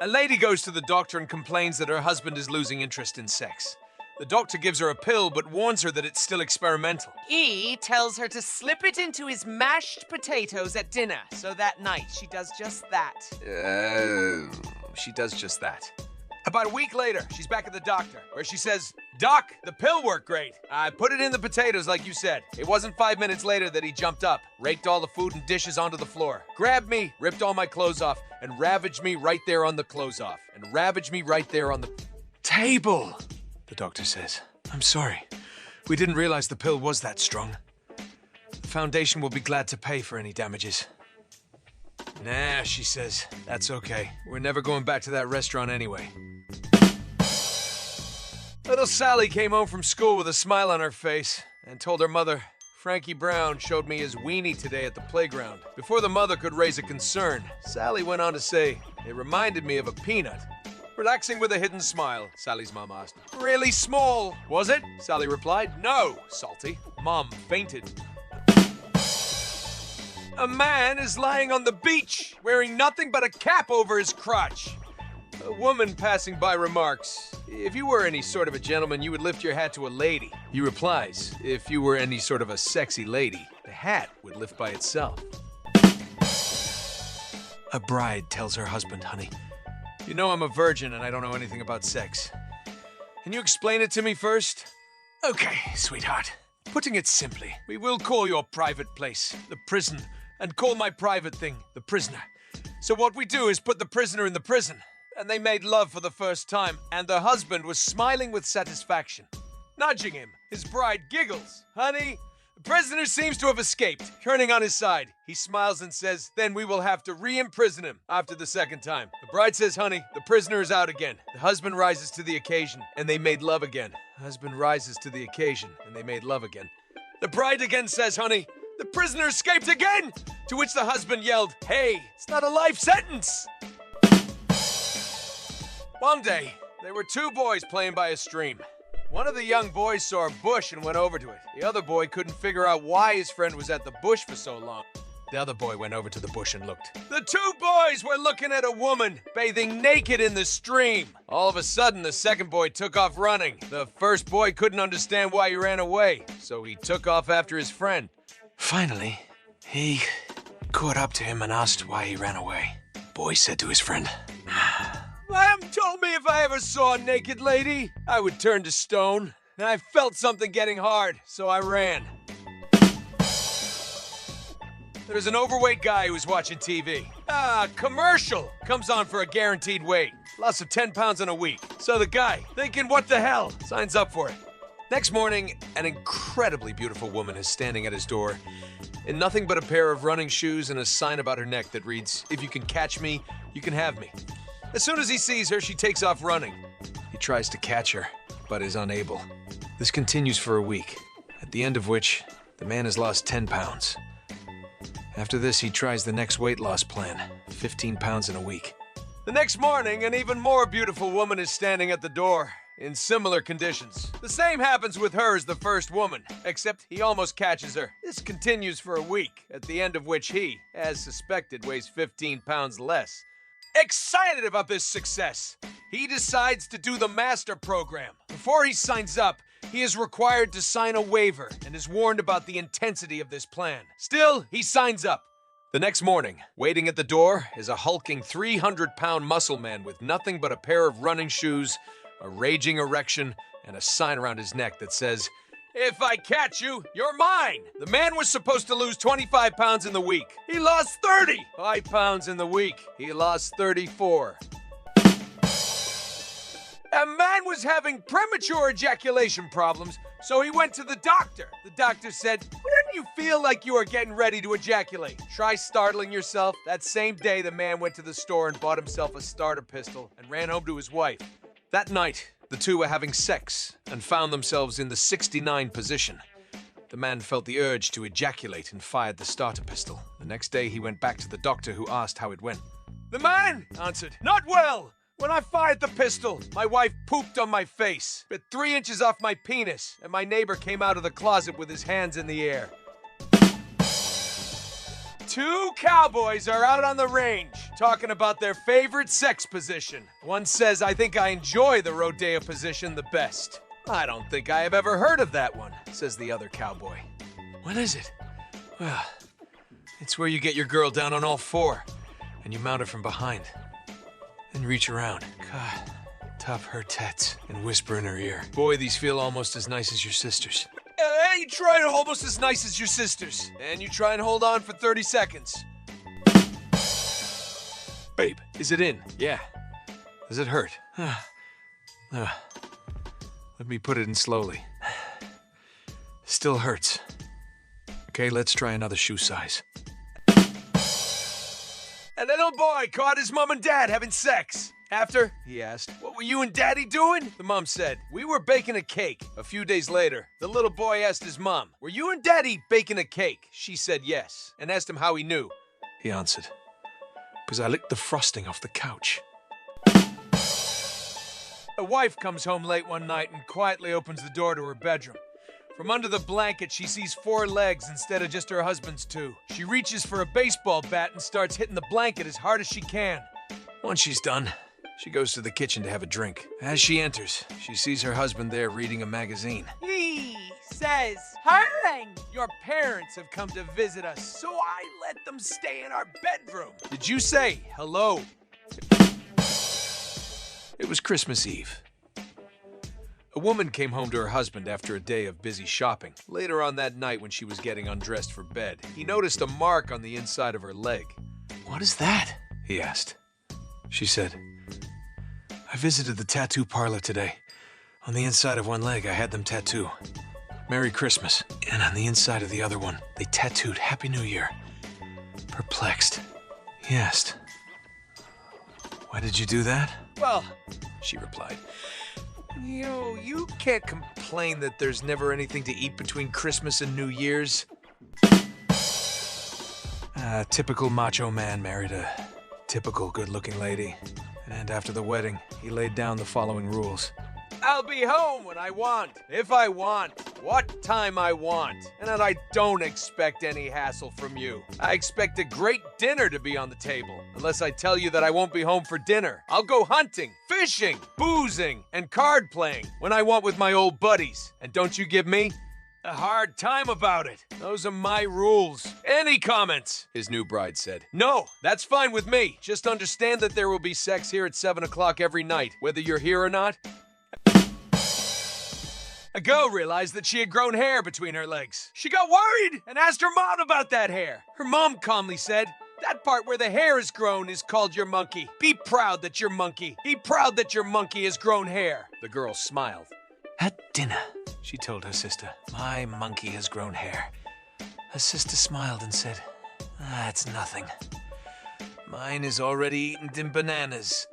A lady goes to the doctor and complains that her husband is losing interest in sex. The doctor gives her a pill but warns her that it's still experimental. He tells her to slip it into his mashed potatoes at dinner, so that night she does just that. She does just that. About a week later, she's back at the doctor, where she says, "Doc, the pill worked great. I put it in the potatoes like you said." It wasn't 5 minutes later that he jumped up, raked all the food and dishes onto the floor, grabbed me, ripped all my clothes off, and ravaged me right there on the table. The doctor says, "I'm sorry. We didn't realize the pill was that strong. The foundation will be glad to pay for any damages." "Nah," she says, "that's okay. We're never going back to that restaurant anyway." Little Sally came home from school with a smile on her face and told her mother, "Frankie Brown showed me his weenie today at the playground." Before the mother could raise a concern, Sally went on to say, "It reminded me of a peanut." Relaxing with a hidden smile, Sally's mom asked, "Really small, was it?" Sally replied, "No, Salty. Mom fainted." A man is lying on the beach, wearing nothing but a cap over his crotch. A woman passing by remarks, "If you were any sort of a gentleman, you would lift your hat to a lady." He replies, "If you were any sort of a sexy lady, the hat would lift by itself." A bride tells her husband, "Honey, you know I'm a virgin and I don't know anything about sex. Can you explain it to me first?" "Okay, sweetheart. Putting it simply, we will call your private place the prison, and call my private thing the prisoner. So what we do is put the prisoner in the prison." And they made love for the first time, and the husband was smiling with satisfaction. Nudging him, his bride giggles. "Honey, the prisoner seems to have escaped." Turning on his side, he smiles and says, "Then we will have to re-imprison him after the second time." The bride says, "Honey, the prisoner is out again." The husband rises to the occasion, and they made love again. Husband rises to the occasion, and they made love again. The bride again says, "Honey, the prisoner escaped again!" To which the husband yelled, "Hey, it's not a life sentence!" One day, there were two boys playing by a stream. One of the young boys saw a bush and went over to it. The other boy couldn't figure out why his friend was at the bush for so long. The other boy went over to the bush and looked. The two boys were looking at a woman bathing naked in the stream. All of a sudden, the second boy took off running. The first boy couldn't understand why he ran away, so he took off after his friend. Finally, he caught up to him and asked why he ran away. The boy said to his friend, "Mom told me if I ever saw a naked lady, I would turn to stone. And I felt something getting hard, so I ran." There's an overweight guy who's watching TV. Commercial comes on for a guaranteed weight. Loss of 10 pounds in a week. So the guy, thinking what the hell, signs up for it. Next morning, an incredibly beautiful woman is standing at his door in nothing but a pair of running shoes and a sign about her neck that reads, "If you can catch me, you can have me." As soon as he sees her, she takes off running. He tries to catch her, but is unable. This continues for a week, at the end of which, the man has lost 10 pounds. After this, he tries the next weight loss plan, 15 pounds in a week. The next morning, an even more beautiful woman is standing at the door, in similar conditions. The same happens with her as the first woman, except he almost catches her. This continues for a week, at the end of which he, as suspected, weighs 15 pounds less. Excited about this success, he decides to do the master program. Before he signs up, he is required to sign a waiver and is warned about the intensity of this plan. Still, he signs up. The next morning, waiting at the door is a hulking 300-pound muscle man with nothing but a pair of running shoes, a raging erection, and a sign around his neck that says, "If I catch you, you're mine." The man was supposed to lose 25 pounds in the week. He lost 30. 5 pounds in the week. He lost 34. A man was having premature ejaculation problems, so he went to the doctor. The doctor said, "When you feel like you are getting ready to ejaculate, try startling yourself." That same day, the man went to the store and bought himself a starter pistol and ran home to his wife. That night, the two were having sex and found themselves in the 69 position. The man felt the urge to ejaculate and fired the starter pistol. The next day, he went back to the doctor, who asked how it went. The man answered, "Not well. When I fired the pistol, my wife pooped on my face, bit 3 inches off my penis, and my neighbor came out of the closet with his hands in the air." Two cowboys are out on the range. talking about their favorite sex position. One says, I think I enjoy the rodeo position the best. I don't think I have ever heard of that one, says the other cowboy. What is it? Well, it's where you get your girl down on all four, and you mount her from behind. Then reach around. God, top her tits, and whisper in her ear. Boy, these feel almost as nice as your sisters. Hey, you try it almost as nice as your sisters. And you try and hold on for 30 seconds. Babe, is it in? Yeah. Does it hurt? Let me put it in slowly. Still hurts. Okay, let's try another shoe size. A little boy caught his mom and dad having sex. After, he asked, what were you and Daddy doing? The mom said, we were baking a cake. A few days later, the little boy asked his mom, were you and Daddy baking a cake? She said yes, and asked him how he knew. He answered, because I licked the frosting off the couch. A wife comes home late one night and quietly opens the door to her bedroom. From under the blanket, she sees 4 legs instead of just her husband's 2. She reaches for a baseball bat and starts hitting the blanket as hard as she can. Once she's done, she goes to the kitchen to have a drink. As she enters, she sees her husband there reading a magazine. He says, "Hi, your parents have come to visit us, so I let them stay in our bedroom." Did you say hello? It was Christmas Eve. A woman came home to her husband after a day of busy shopping. Later on that night when she was getting undressed for bed, he noticed a mark on the inside of her leg. "What is that?" he asked. She said, "I visited the tattoo parlor today. On the inside of one leg, I had them tattoo Merry Christmas. And on the inside of the other one, they tattooed Happy New Year." Perplexed, he asked, "Why did you do that?" "Well," she replied, you can't complain that there's never anything to eat between Christmas and New Year's." A typical macho man married a typical good-looking lady. And after the wedding, he laid down the following rules. I'll be home when I want, if I want, what time I want, and that I don't expect any hassle from you. I expect a great dinner to be on the table, unless I tell you that I won't be home for dinner. I'll go hunting, fishing, boozing, and card playing when I want with my old buddies. And don't you give me a hard time about it. Those are my rules. Any comments? His new bride said. No, that's fine with me. Just understand that there will be sex here at 7 o'clock every night, whether you're here or not. A girl realized that she had grown hair between her legs. She got worried and asked her mom about that hair. Her mom calmly said, "That part where the hair is grown is called your monkey. Be proud that your monkey. Be proud that your monkey has grown hair." The girl smiled. At dinner, she told her sister, "My monkey has grown hair." Her sister smiled and said, "It's nothing. Mine is already eaten them bananas.